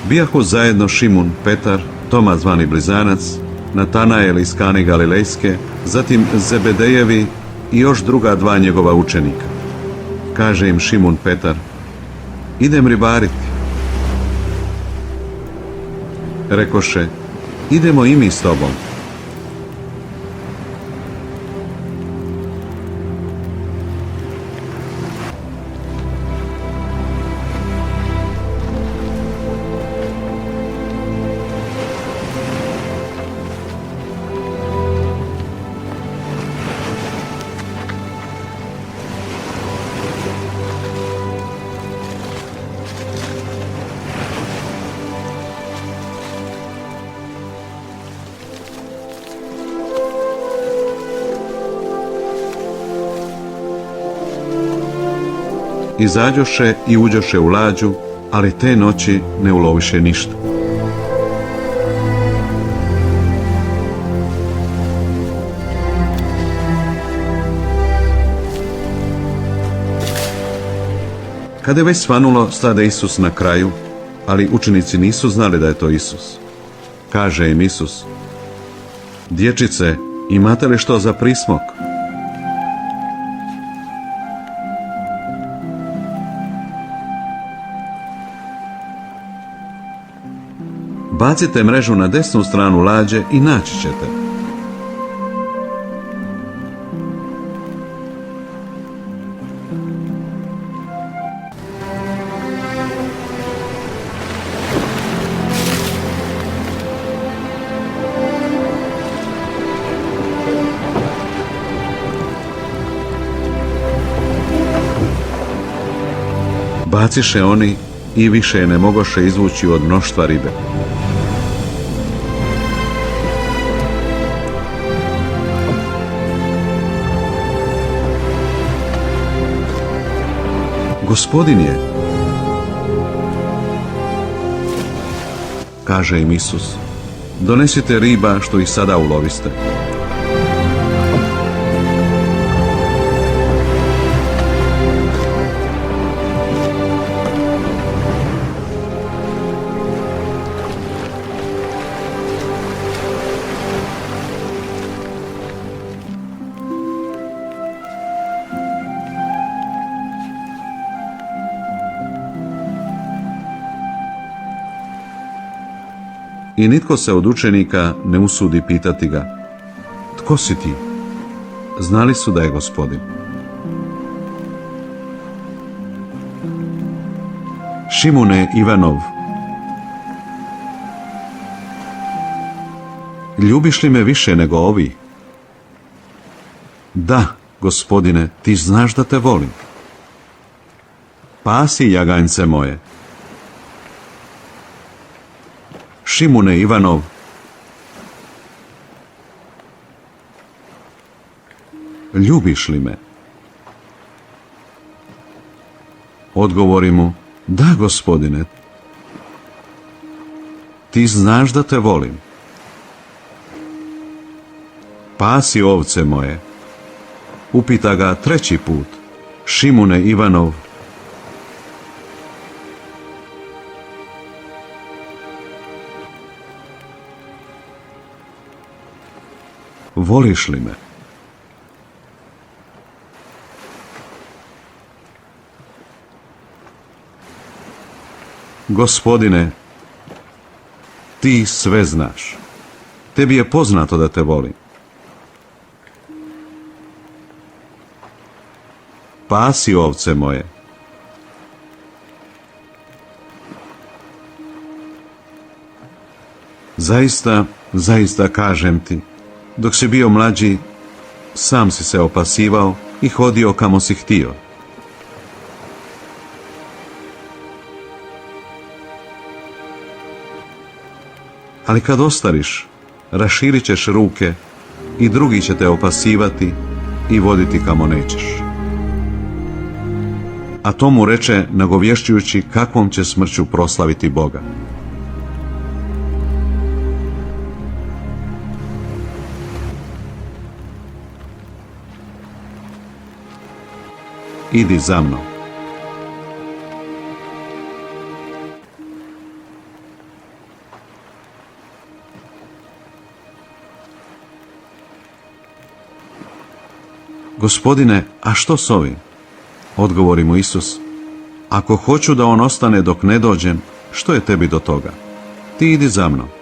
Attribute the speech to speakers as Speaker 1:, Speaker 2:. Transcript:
Speaker 1: Bijahu zajedno Šimun, Petar, Toma zvani Blizanac, Natanael iz Kane Galilejske, zatim Zebedejevi i još druga dva njegova učenika. Kaže im Šimun Petar: idem ribariti. Rekoše: idemo i mi s tobom. Izađoše i uđoše u lađu, ali te noći ne uloviše ništa. Kada je već svanulo, stade Isus na kraju, ali učenici nisu znali da je to Isus. Kaže im Isus: dječice, imate li što za prismok? Bacite mrežu na desnu stranu lađe i naći ćete. Baciše oni i više je ne mogoše izvući od mnoštva ribe. Gospodin je, kaže im Isus, donesite riba što ih sada uloviste. I nitko se od učenika ne usudi pitati ga: tko si ti? Znali su da je Gospodin. Šimune Ivanov, ljubiš li me više nego ovi? Da, Gospodine, ti znaš da te volim. Pasi jaganjce moje. Šimune Ivanov, ljubiš li me? Odgovori mu: da, Gospodine, ti znaš da te volim. Pasi ovce moje. Upita ga treći put: Šimune Ivanov, voliš li me? Gospodine, ti sve znaš. Tebi je poznato da te volim. Pasi ovce moje. Zaista, zaista kažem ti, dok si bio mlađi, sam si se opasivao i hodio kamo si htio. Ali kad ostariš, raširit ćeš ruke i drugi će te opasivati i voditi kamo nećeš. A to mu reče nagovješćujući kakvom će smrću proslaviti Boga. Idi za mnom. Gospodine, a što s ovim? Odgovori mu Isus: Ako hoću da on ostane dok ne dođem, što je tebi do toga? Ti idi za mnom.